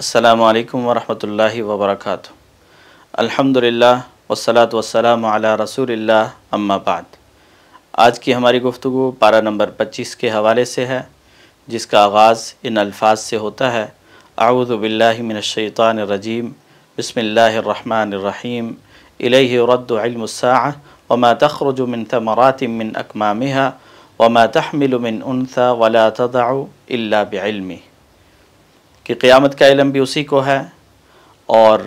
अस्सलामु अलैकुम वरहमतुल्लाहि वबरकातुहू। अल्हम्दुलिल्लाह वस्सलातु वस्सलामु अला रसूलिल्लाह अम्मा बाद। आज की हमारी गुफ्तगू पारा नंबर 25 के हवाले से है, जिसका आगाज़ इन अल्फाज से होता है। अऊज़ु बिल्लाहि मिनश शैतानिर रजीम, बिस्मिल्लाहिर रहमानिर रहीम। इलैहि युरद्दु इल्मुस्साअह वमा तख़रुजु मिन थमरातिन मिन अकमामिहा वमा तहमिलु मिन उन्सा वला तदअु इल्ला बिइल्मिह, कि क़यामत का इल्म भी उसी को है और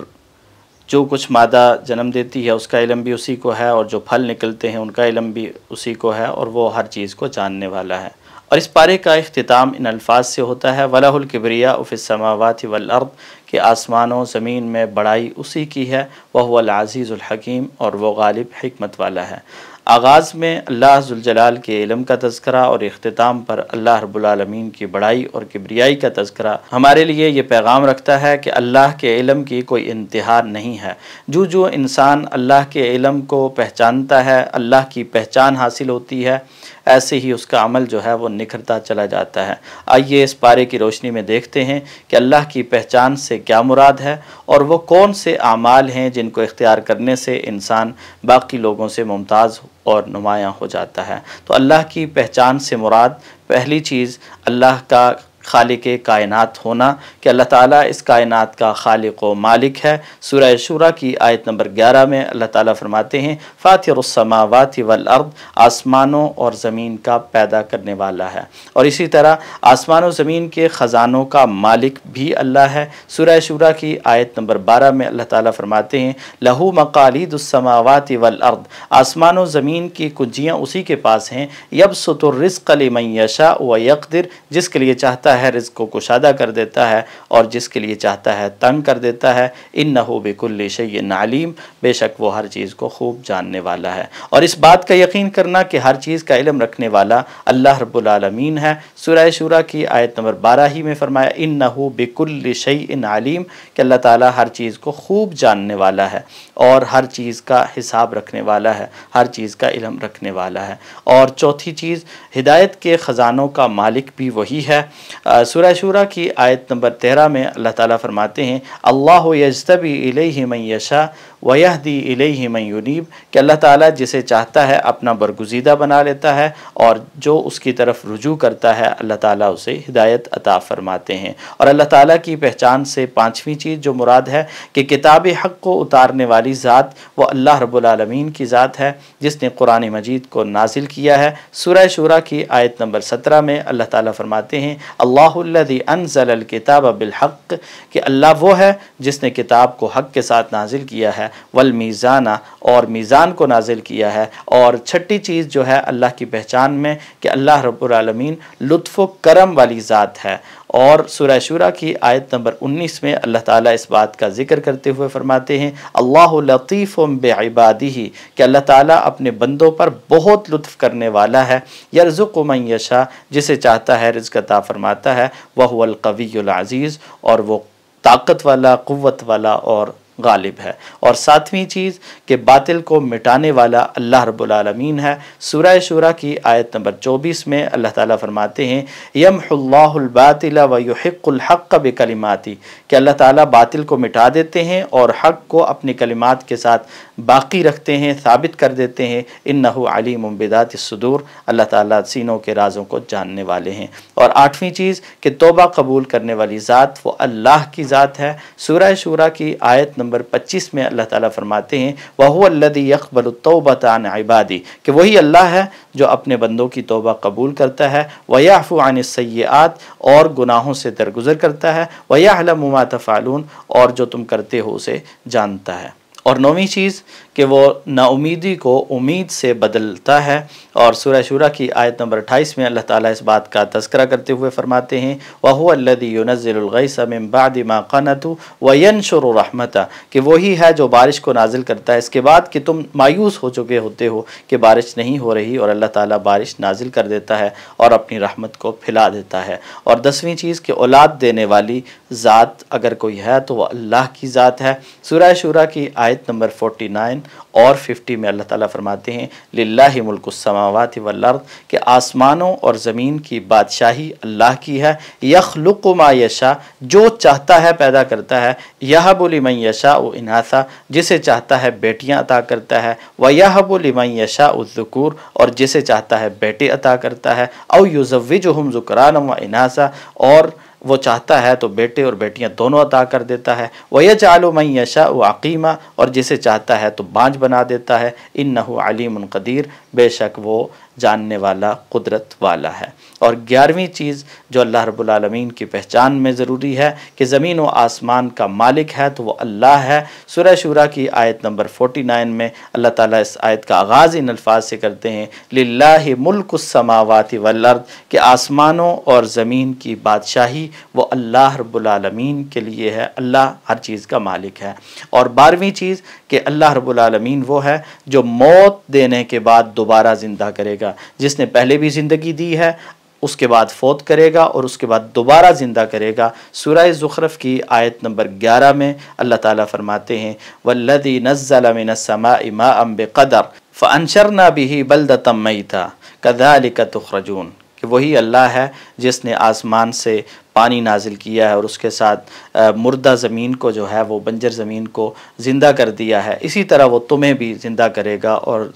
जो कुछ मादा जन्म देती है उसका इल्म भी उसी को है और जो फल निकलते हैं उनका इल्म भी उसी को है और वो हर चीज़ को जानने वाला है। और इस पारे का इख्तिताम इन अल्फाज से होता है, वलहुल किब्रिया फ़िस समावाति वल अर्द, कि आसमानों ज़मीन में बड़ाई उसी की है, वह हुवल अज़ीज़ुल हकीम, और वो गालिब हिकमत वाला है। आगाज़ में अल्लाह ज़ुल जलाल के इल्म का तज़किरा और इख्तिताम पर अल्लाह रब्बुल आलमीन की बड़ाई और किब्रियाई का तज़किरा हमारे लिए ये पैगाम रखता है कि अल्लाह के इल्म की कोई इंतहा नहीं है। जो इंसान अल्लाह के इल्म को पहचानता है, अल्लाह की पहचान हासिल होती है, ऐसे ही उसका अमल जो है वो निखरता चला जाता है। आइए इस पारे की रोशनी में देखते हैं कि अल्लाह की पहचान से क्या मुराद है और वो कौन से आमाल हैं जिनको इख्तियार करने से इंसान बाकी लोगों से मुमताज़ और नुमायाँ हो जाता है। तो अल्लाह की पहचान से मुराद पहली चीज़ अल्लाह का खालिक़े कायनात होना, कि अल्लाह ताला इस कायनात का खालिक़ व मालिक है। सूरह शूरा की आयत नंबर 11 में अल्लाह ताला फरमाते हैं, फ़ातिरुस समावाति वल अर्द, आसमानों और ज़मीन का पैदा करने वाला है। और इसी तरह आसमानों ज़मीन के ख़जानों का मालिक भी अल्लाह है। सूरह शूरा की आयत नंबर 12 में अल्लाह ताला फरमाते हैं, लहू मक़ालिदुस समावाति वल अर्द, आसमानों ज़मीन की कुंजियाँ उसी के पास हैं। यबसुतुर रिज़्क़ लिमन यशा व यक़दिर, जिसके लिए चाहता है रिज़्क़ को कुशादा कर देता है और जिसके लिए चाहता है तंग कर देता है। इन्नहु बिकुल्लि शैइन अलीम, बेशक वो हर चीज़ को खूब जानने वाला है। और इस बात का यकीन करना कि हर चीज़ का इल्म रखने वाला अल्लाह रब्बुल आलमीन है। सूरह शूरा की आयत नंबर 12 ही में फरमाया, इन्नहु बिकुल्लि शैइन अलीम, कि अल्लाह ताला हर चीज़ को खूब जानने वाला है और हर चीज़ का हिसाब रखने वाला है, हर चीज़ का इल्म रखने वाला है। और चौथी चीज़, हिदायत के ख़जानों का मालिक भी वही है। सूरह शूरा की आयत नंबर 13 में अल्लाह ताला फरमाते हैं, अल्लाहु यज्तबी इलैहि मन यशा व यहदी इलैहि मन युनीब, कि अल्लाह ताला जिसे चाहता है अपना बरगुज़ीदा बना लेता है और जो उसकी तरफ रुजू करता है अल्लाह ताला उसे हिदायत अता फरमाते हैं। और अल्लाह ताला की पहचान से पाँचवीं चीज़ जो मुराद है कि किताब हक़ को उतारने वाली ज़ात वो अल्लाह रब्बुल आलमीन की ज़ात है, जिसने कुरान मजीद को नाजिल किया है। सूरह शूरा की आयत नंबर 17 में अल्लाह ताला फरमाते हैं, अल्लाहुल्लज़ी अन्ज़लल किताब बिल हक़, कि अल्लाह वो है जिसने किताब को हक़ के साथ नाजिल किया है, वल मीज़ाना, और मीज़ान को नाजिल किया है। और छठी चीज़ जो है अल्लाह की पहचान में कि अल्लाह रब्बुल आलमीन लुत्फ़ व करम वाली ज़ात है। और सूरह शूरा की आयत नंबर 19 में अल्लाह ताला इस बात का ज़िक्र करते हुए फरमाते हैं, अल्लाहु लतीफ़ुम बिइबादिही, कि अल्लाह ताला अपने बंदों पर बहुत लुत्फ़ करने वाला है। यरज़ुक़ु मन यशा, जिसे चाहता है रिज़्क़ अता फरमाता है। वह हुवल क़वियुल अज़ीज़, और वो ताकत वाला, क़ुव्वत वाला और गालिब है। और सातवीं चीज़ कि बातिल को मिटाने वाला अल्लाह रब्बुल आलमीन है। सूरह शूरा की आयत नंबर 24 में अल्लाह ताला फरमाते हैं, यमहुल्लाहुल बातिला व युहिक्कुल हक़्क़ बिकलिमाती, कि अल्लाह ताला बातिल को मिटा देते हैं और हक़ को अपनी कलिमात के साथ बाकी रखते हैं, साबित कर देते हैं। इन्नहु अलीमुम बिदातिस सुदूर, अल्लाह ताला सीनों के राज़ों को जानने वाले हैं। और आठवीं चीज़ कि तौबा कबूल करने वाली ज़ात वो अल्लाह की ज़ात है। सूरह शूरा की आयत नंबर 25 में अल्लाह ताला फरमाते हैं, वहुवल्लज़ी यक़बलु तौबता अन इबादी, कि वही अल्लाह है जो अपने बंदों की तौबा कबूल करता है। व यअफ़ु अनिस सय्यिआत, और गुनाहों से दरगुज़र करता है। व यअलमु मा तफ़अलून, और जो तुम करते हो उसे जानता है। और नौवीं चीज़ कि वो नाउमीदी को उम्मीद से बदलता है। और सूरह शूरा की आयत नंबर 28 में अल्लाह ताला इस बात का तज़किरा करते हुए फरमाते हैं, वहुवल्लज़ी युनज़्ज़िलुल गैस मिन बादि मा क़नतू व यंशुरु रहमता, कि वही है जो बारिश को नाजिल करता है इसके बाद कि तुम मायूस हो चुके होते हो कि बारिश नहीं हो रही, और अल्लाह ताला बारिश नाजिल कर देता है और अपनी रहमत को फैला देता है। और 10वीं चीज़ कि औलाद देने वाली ज़ात अगर कोई है तो वह अल्लाह की ज़ात है। सूरह शूरा की आयत आयत नंबर 49 और 50 में अल्लाह ताला फरमाते हैं लिल्लाहि मुल्कुस समावाति वल अर्द, कि आसमानों और ज़मीन की बादशाही अल्लाह की है। यखलुक़ु मा यशा, जो चाहता है पैदा करता है। यहबु लिमन यशाउ इनासा, जिसे चाहता है बेटियां अता करता है। व यहबु लिमन यशाउ ज़ुकूर, और जिसे चाहता है बेटे अता करता है। औ युज़व्विजुहुम ज़ुकरान व इनासा, और वो चाहता है तो बेटे और बेटियां दोनों अता कर देता है। वयजअलु मन यशाउ अक़ीमा, और जिसे चाहता है तो बांझ बना देता है। इन्नहु अलीमुन क़दीर, बेशक वो जानने वाला, कुदरत वाला है। और 11वीं चीज़ जो अल्लाह रब्बुल आलमीन की पहचान में ज़रूरी है कि ज़मीन व आसमान का मालिक है तो वो अल्लाह है। सूरह शूरा की आयत नंबर 49 में अल्लाह ताला इस आयत का आगाज़ इन अल्फाज से करते हैं लिल्लाहि मुल्कुस समावाति वल अर्द, कि आसमानों और ज़मीन की बादशाही वो अल्लाह रब्बुल आलमीन के लिए है। अल्लाह हर चीज़ का मालिक है। और 12वीं चीज़ कि अल्लाह रब्बुल आलमीन वो है जो मौत देने के बाद दोबारा ज़िंदा करेगा। जिसने पहले भी ज़िंदगी दी है, उसके बाद फौत करेगा और उसके बाद दोबारा ज़िंदा करेगा। सूरह ज़ुख़रफ़ की आयत नंबर 11 में अल्लाह ताला फरमाते हैं वल्लज़ी नज़्ज़ल मिनस समाइ माअन बिक़दर फ़अनशरना बिही बल्दतम मैता कज़ालिक तुख़रजून, कि वही अल्लाह है जिसने आसमान से पानी नाजिल किया है और उसके साथ मुर्दा ज़मीन को जो है वो बंजर ज़मीन को ज़िंदा कर दिया है। इसी तरह वो तुम्हें भी ज़िंदा करेगा और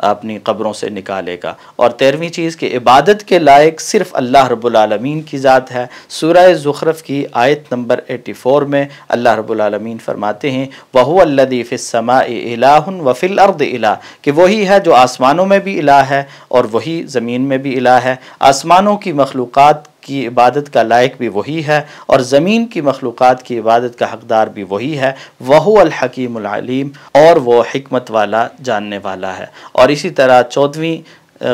अपनी कब्रों से निकालेगा। और 13वीं चीज़ कि इबादत के लायक सिर्फ़ अल्लाह रब्बुल आलमीन की ज़ात है। सूरह ज़ुख़रफ़ की आयत नंबर 84 में अल्लाह रब्बुल आलमीन फरमाते हैं वहुवल्लज़ी फ़िस्समाइ इलाहुन व फ़िल अर्द इलाह, कि वही है जो आसमानों में भी इलाह है और वही ज़मीन में भी इलाह है। आसमानों की मखलूक़ात की इबादत का लायक भी वही है और ज़मीन की मखलूक़ात की इबादत का हक़दार भी वही है। वहुवल हकीमुल अलीम, और वो हिकमत वाला, जानने वाला है। और इसी तरह 14वीं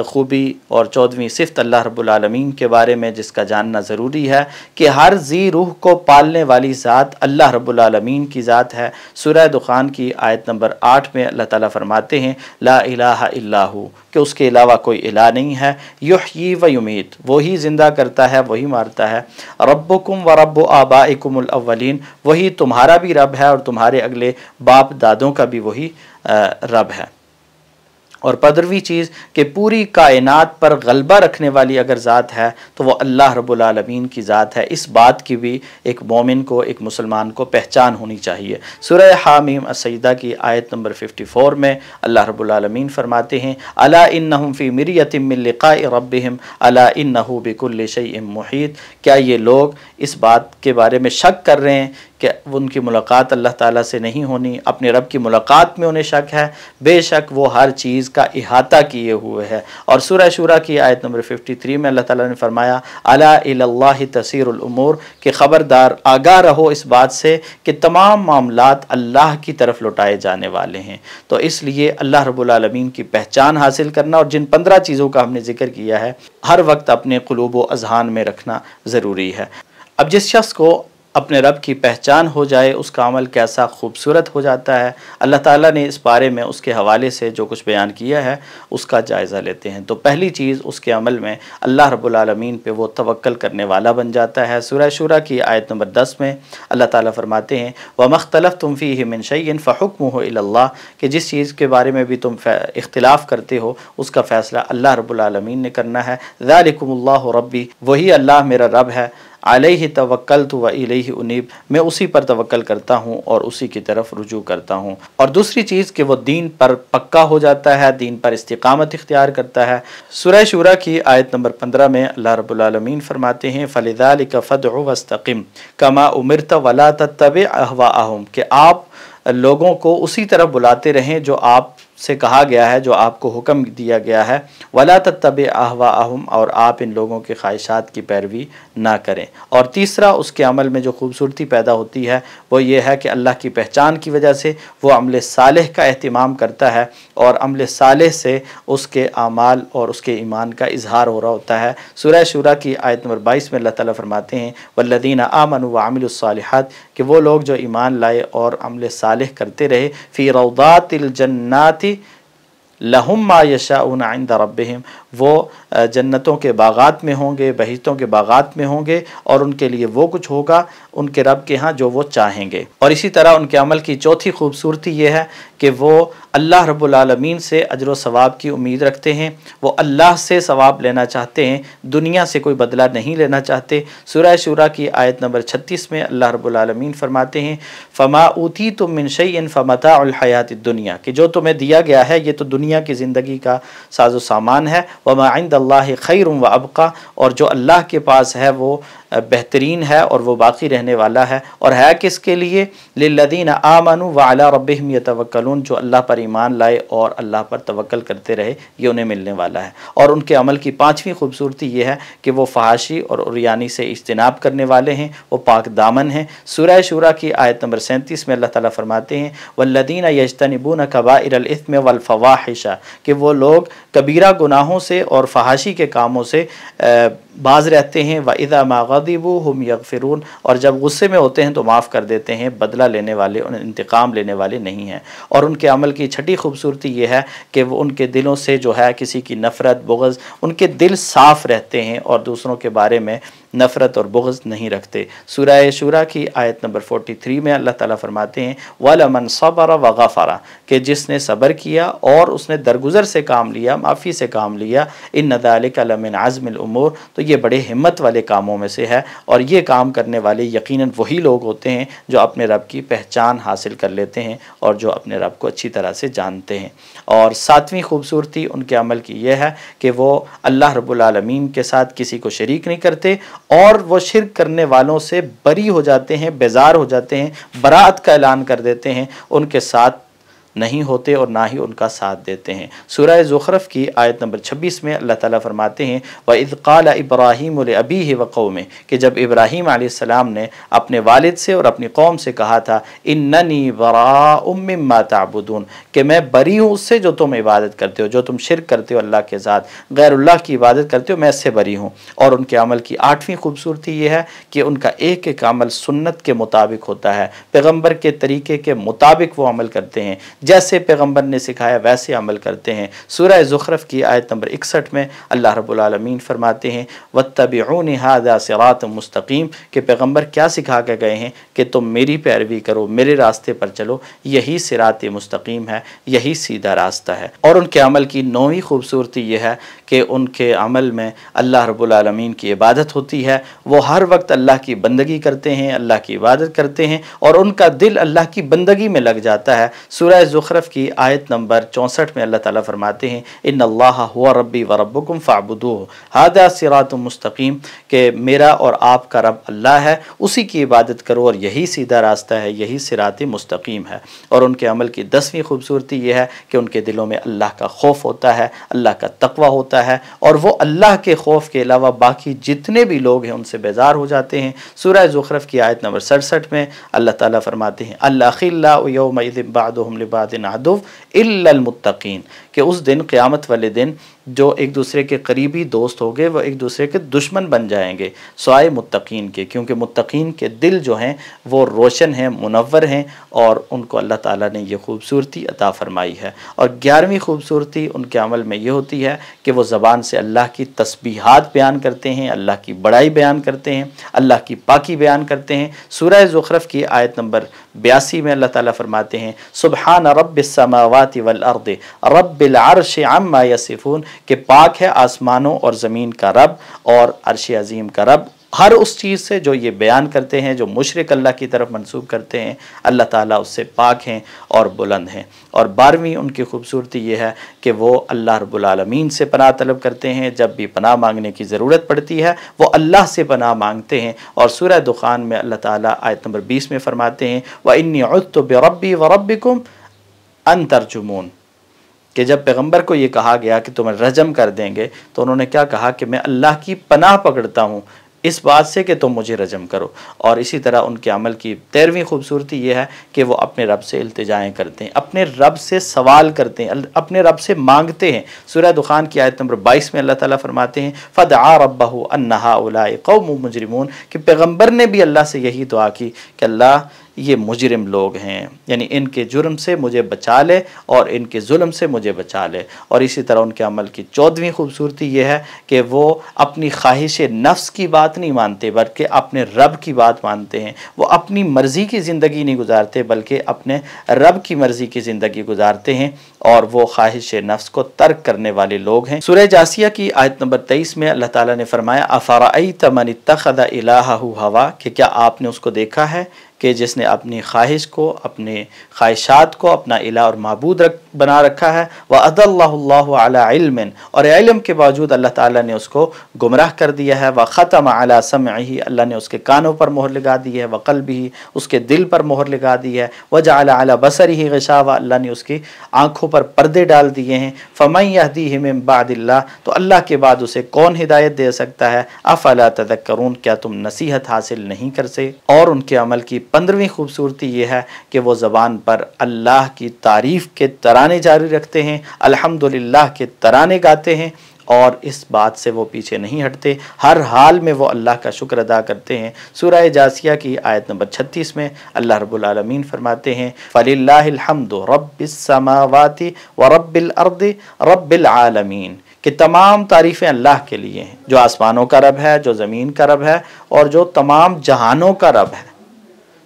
खूबी और 14वीं सिफ़त अल्लाह रब्बुल आलमीन के बारे में जिसका जानना ज़रूरी है कि हर ज़ी रूह को पालने वाली ज़ात अल्लाह रब्बुल आलमीन की ज़ात है। सूरह दुखान की आयत नंबर 8 में अल्लाह ताला फरमाते हैं ला इलाहा इल्लाहु, कि उसके अलावा कोई इलाह नहीं है। युहयी व युमीत, वही ज़िंदा करता है वही मारता है। रब्बुकुम व रब्बु आबाइकुमुल अव्वलीन, वही तुम्हारा भी रब है और तुम्हारे अगले बाप दादों का भी वही रब है। और 15वीं चीज़ कि पूरी कायनात पर गलबा रखने वाली अगर ज़ात है तो वो अल्लाह रब्बुल आलमीन की ज़ात है। इस बात की भी एक मोमिन को, एक मुसलमान को पहचान होनी चाहिए। सूरह हामीम अस्सजदा की आयत नंबर 54 में अल्लाह रब्बुल आलमीन फरमाते हैं अला इन्नहुम फ़ी मिर्यतिम मिन लिक़ाइ रब्बिहिम अला इन्नहु बिकुल्लि शैइन मुहीत, क्या ये लोग इस बात के बारे में शक कर रहे हैं कि उनकी मुलाकात अल्लाह ताला से नहीं होनी, अपने रब की मुलाकात में उन्हें शक है? बेशक वो हर चीज़ का इहाता किए हुए है। और सूरह शूरा की आयत नंबर 53 में अल्लाह ताला ने फरमाया अला इलल्लाहि तसीरुल उमूर, कि ख़बरदार आगाह रहो इस बात से कि तमाम मामलात अल्लाह की तरफ लौटाए जाने वाले हैं। तो इसलिए अल्लाह रब्बुल आलमीन की पहचान हासिल करना और जिन 15 चीज़ों का हमने जिक्र किया है हर वक्त अपने क़ुलूब व अज़हान में रखना ज़रूरी है। अब जिस शख्स को अपने रब की पहचान हो जाए उसका अमल कैसा खूबसूरत हो जाता है, अल्लाह ताला ने इस बारे में उसके हवाले से जो कुछ बयान किया है उसका जायज़ा लेते हैं। तो पहली चीज़ उसके अमल में अल्लाह रब्बुल आलमीन पे वो तवक्कल करने वाला बन जाता है। सूरह शूरा की आयत नंबर 10 में अल्लाह ताला फरमाते हैं व मख्तलफ़्तुम फ़ीहि मिन शैइन फ़हुक्मुहु इलल्लाह, कि जिस चीज़ के बारे में भी तुम इख्तिलाफ़ करते हो उसका फ़ैसला अल्लाह रब्बुल आलमीन ने करना है। ज़ालिकुमुल्लाहु रब्बी, वही अल्लाह मेरा रब है। अलैहि तवक्कलतु व इलैहि उनीब, मैं उसी पर तवक्कल करता हूँ और उसी की तरफ रुजू करता हूँ। और दूसरी चीज़ कि वो दीन पर पक्का हो जाता है, दीन पर इस्तिकामत इख्तियार करता है। सूरह शूरा की आयत नंबर 15 में अल्लाह रब्बुल आलमीन फरमाते हैं फ़लिज़ालिका फ़दउ वस्तक़िम कमा उमिरत वला तत्तबि अहवाअहुम, कि आप लोगों को उसी तरफ बुलाते रहें जो आप से कहा गया है, जो आपको हुक्म दिया गया है। वला तत्तबि अहवाअहुम, और आप इन लोगों के ख्वाहिशात की पैरवी ना करें। और तीसरा उसके अमल में जो खूबसूरती पैदा होती है वो ये है कि अल्लाह की पहचान की वजह से वो अमल सालेह का एहतिमाम करता है और अमल सालेह से उसके आमाल और उसके ईमान का इजहार हो रहा होता है। सूरह शूरा की आयत नंबर 22 में अल्लाह ताला फरमाते हैं वल्लज़ीना आमनु व अमिलुस्सालिहात, कि वो लोग जो ईमान लाए और अमल सालेह करते रहे फ़ी रौदातिल जन्नाति, लहुम मा यशाऊन इंद रब्बिहिम, वो जन्नतों के बागात में होंगे, बहिश्तों के बागात में होंगे, और उनके लिए वो कुछ होगा उनके रब के यहाँ जो वो चाहेंगे। और इसी तरह उनके अमल की चौथी खूबसूरती ये है कि वो अल्लाह रब्बुल आलमीन से अजर व सवाब की उम्मीद रखते हैं, वो अल्लाह से सवाब लेना चाहते हैं, दुनिया से कोई बदला नहीं लेना चाहते। सूरह शूरा की आयत नंबर 36 में अल्लाह रब्बुल आलमीन फरमाते हैं, फ़मा ऊतीतुम मिन शैइन फ़मताउल हयातिद दुनिया, कि जो तुम्हें दिया गया है ये तो दुनिया की ज़िंदगी का साजो सामान है, वमा इंदल्लाहि खैरुम व अबका, और जो अल्लाह के पास है वो बेहतरीन है और वो बाकी रहने वाला है। और है किसके लिए? लिल्लज़ीना आमनू व अला रब्बिहिम यतवक्कलून, जो अल्लाह पर ईमान लाए और अल्लाह पर तवक्ल करते रहे, ये उन्हें मिलने वाला है। और उनके अमल की पाँचवीं खूबसूरती ये है कि वो फ़हाशी और उरियानी से इज्तिनाब करने वाले हैं, वो पाक दामन हैं। सूरह शूरा की आयत नंबर 37 में अल्लाह ताला फरमाते हैं, वल्लज़ीना यज्तनिबून कबाइरल इस्म वल फ़वाहिशा, कि वो लोग कबीरा गुनाहों से और फ़हाशी के कामों से बाज रहते हैं। व इज़ा मा ग़ज़िबू हुम यग़फ़िरून, और जब गुस्से में होते हैं तो माफ़ कर देते हैं, बदला लेने वाले और इंतकाम लेने वाले नहीं हैं। और उनके अमल की छठी खूबसूरती ये है कि वो उनके दिलों से जो है किसी की नफ़रत बुग़्ज़, उनके दिल साफ़ रहते हैं और दूसरों के बारे में नफ़रत और बुग़्ज़ नहीं रखते। सूरह शूरा की आयत नंबर 43 में अल्लाह ताला फरमाते हैं, वलमन सबर व गफ़रा, कि जिसने सब्र किया और उसने दरगुज़र से काम लिया, माफ़ी से काम लिया, इन्न ज़ालिका लमिन अज़्मिल उमूर, तो ये बड़े हिम्मत वाले कामों में से है। और ये काम करने वाले यकीनन वही लोग होते हैं जो अपने रब की पहचान हासिल कर लेते हैं और जो अपने रब को अच्छी तरह से जानते हैं। और सातवीं खूबसूरती उनके अमल की यह है कि वो अल्लाह रब्बुल आलमीन के साथ किसी को शरीक नहीं करते और वो शिर्क करने वालों से बरी हो जाते हैं, बेजार हो जाते हैं, बरात का ऐलान कर देते हैं, उनके साथ नहीं होते और ना ही उनका साथ देते हैं। सूरह ज़ुख़रफ़ की आयत नंबर 26 में अल्लाह ताला फरमाते हैं, व इज़ क़ाल इब्राहीम लिअबीहि व क़ौमिही, कि जब इब्राहीम अलैहिस्सलाम ने अपने वालिद से और अपनी कौम से कहा था, इन्ननी बराउम मिम्मा ताबुदून, कि मैं बरी हूँ उससे जो तुम इबादत करते हो, जो तुम शिर्क करते हो अल्लाह के साथ, गैरुल्लाह की इबादत करते हो, मैं इससे बरी हूँ। और उनके अमल की आठवीं खूबसूरती ये है कि उनका एक एक अमल सुन्नत के मुताबिक होता है, पैगम्बर के तरीके के मुताबिक वो अमल करते हैं, जैसे पैगम्बर ने सिखाया वैसे अमल करते हैं। सूरह ज़ुख़रफ़ की आयत नंबर 61 में अल्लाह रब्बुल आलमीन फरमाते हैं, वत्तबिऊनी हाज़ा सिरातुम मुस्तक़ीम, कि पैगम्बर क्या सिखा के गए हैं कि तुम मेरी पैरवी करो, मेरे रास्ते पर चलो, यही सिरात मुस्तक़ीम है, यही सीधा रास्ता है। और उनके अमल की नौवीं खूबसूरती यह है कि उनके अमल में अल्लाह रब्बुल आलमीन की इबादत होती है, वो हर वक्त अल्लाह की बंदगी करते हैं, अल्लाह की इबादत करते हैं और उनका दिल अल्लाह की बंदगी में लग जाता है। सूरह ज़ुख़रफ़ की आयत नंबर 64 में अल्लाह ताला फरमाते हैं, इन्नल्लाह हुवा रब्बी व रब्बुकुम फ़अबुदूहु हाज़ा सिरातुम मुस्तक़ीम, कि मेरा और आपका रब अल्लाह है, उसी की इबादत करो और यही सीधा रास्ता है, यही सिरात मुस्तक़ीम है। और उनके अमल की 10वीं खूबसूरती यह है कि उनके दिलों में अल्लाह का खौफ होता है, अल्लाह का तक़वा होता है और वो अल्लाह के खौफ के अलावा बाकी जितने भी लोग हैं उनसे बेजार हो जाते हैं। सूरह ज़ुख़रफ़ की आयत नंबर 67 में अल्लाह ताला फरमाते हैं, अल-अख़िल्लाउ यौमइज़िन बअदुहुम लिबअदिन अदुव्व इल्लल मुत्तक़ीन, कि उस दिन क़यामत वाले दिन जो एक दूसरे के करीबी दोस्त होंगे वो एक दूसरे के दुश्मन बन जाएंगे स्वाए मुत्तकीन के, क्योंकि मुत्तकीन के दिल जो हैं वो रोशन हैं, मुनव्वर हैं और उनको अल्लाह ताला ने ये खूबसूरती अता फ़रमाई है। और 11वीं खूबसूरती उनके अमल में ये होती है कि वो ज़बान से अल्लाह की तस्बीहात बयान करते हैं, अल्लाह की बड़ाई बयान करते हैं, अल्लाह की पाकी बयान करते हैं। सूरह ज़ुख़रफ़ की आयत नंबर 82 में अल्लाह ताला फरमाते हैं, सुब्हान रब्बिस समावाति वल अर्दि रब्बिल अर्शि अम्मा यसिफून, कि पाक है आसमानों और ज़मीन का रब और अर्श अज़ीम का रब हर उस चीज़ से जो ये बयान करते हैं, जो मुशरिक अल्लाह की तरफ मंसूब करते हैं, अल्लाह ताला उससे पाक हैं और बुलंद हैं। और 12वीं उनकी खूबसूरती ये है कि वो अल्लाह रब्बुल आलमीन से पनाह तलब करते हैं, जब भी पनाह मांगने की ज़रूरत पड़ती है वो अल्लाह से पनाह मांगते हैं। और सूरह दुखान में अल्लाह ताला आयत नंबर 20 में फ़रमाते हैं, व इन्नी उज़्तु बिरब्बी व रब्बिकुम अन तर्जुमून, कि जब पैगम्बर को ये कहा गया कि तुम्हें रजम कर देंगे तो उन्होंने क्या कहा कि मैं अल्लाह की पनाह पकड़ता हूँ, اس بات سے کہ تم مجھے رجم کرو۔ اور اسی طرح ان کے عمل کی 13ویں خوبصورتی یہ ہے کہ وہ اپنے رب سے التجائیں کرتے ہیں، اپنے رب سے سوال کرتے ہیں، اپنے رب سے مانگتے ہیں۔ سورہ دخان کی آیت نمبر 22 میں اللہ تعالیٰ فرماتے ہیں فَدَعَا رَبَّهُ أَنَّ هَؤُلَاءِ قَوْمٌ مُجْرِمُونَ، کہ پیغمبر نے بھی اللہ سے یہی دعا کی کہ اللہ یہ مجرم لوگ ہیں، یعنی ان کے جرم سے مجھے بچا لے اور ان کے ظلم سے مجھے بچا لے۔ اور اسی طرح ان کے عمل کی 14ویں خوبصورتی یہ ہے کہ وہ اپنی خواہش نفس کی بات نہیں مانتے بلکہ اپنے رب کی بات مانتے ہیں۔ وہ اپنی مرضی کی زندگی نہیں گزارتے بلکہ اپنے رب کی مرضی کی زندگی گزارتے ہیں، اور وہ خواہش نفس کو ترک کرنے والے لوگ ہیں۔ سورہ جاسیہ کی آیت نمبر 23 میں اللہ تعالیٰ نے فرمایا افرأیت من اتخذ الہہ ہوا، کہ کیا آپ نے اس کو دیکھا ہے کہ جس نے اپنی خواہش کو، اپنے خواہشات کو اپنا الہ اور معبود بنا رکھا ہے۔ وَأَضَلَّهُ اللَّهُ عَلَى عِلْمٍ، اور علم کے باوجود اللہ تعالیٰ نے اس کو گمراہ کر دیا ہے۔ وَخَتَمَ عَلَى سَمْعِهِ، اللہ نے اس کے کانوں پر مہر لگا دی ہے۔ وَقَلْبِهِ، اس کے دل پر مہر لگا دی ہے۔ وَجَعَلَ عَلَى بَصَرِهِ غِشَاوَةً، اللہ نے اس کی آنکھوں پر پردے ڈال دیے ہیں۔ فَمَن يَهْدِيهِ مِن بَعْدِ اللَّهِ، تو اللہ کے بعد اسے کون ہدایت دے سکتا ہے؟ أَفَلَا تَذَكَّرُونَ، کیا تم نصیحت حاصل نہیں کر سکتے؟ اور ان کے عمل کی 15ویں خوبصورتی یہ ہے کہ وہ زبان پر اللہ کی تعریف کے ترانے جاری رکھتے ہیں، الحمدللہ کے ترانے گاتے ہیں، اور اس بات سے وہ پیچھے نہیں ہٹتے، ہر حال میں وہ اللہ کا شکر ادا کرتے ہیں۔ سورہ جاسیہ کی آیت نمبر 36 میں اللہ رب العالمین فرماتے ہیں فَلِلَّهِ الْحَمْدُ رَبِّ السَّمَاوَاتِ وَرَبِّ الْأَرْضِ رَبِّ الْعَالَمِينَ، کہ تمام تعریفیں اللہ کے لیے ہیں، جو آسمانوں کا رب ہے، جو زمین کا رب ہے، اور جو تمام جہانوں کا رب ہے۔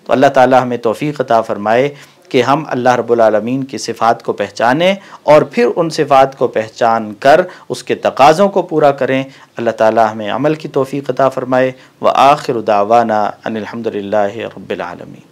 تو اللہ تعالیٰ ہمیں توفیق عطا فرمائے کہ ہم اللہ رب العالمین کی صفات کو پہچانیں اور پھر ان صفات کو پہچان کر اس کے تقاضوں کو پورا کریں۔ اللہ تعالیٰ ہمیں عمل کی توفیق عطا فرمائے۔ وآخر دعوانا ان الحمد للہ رب العالمین۔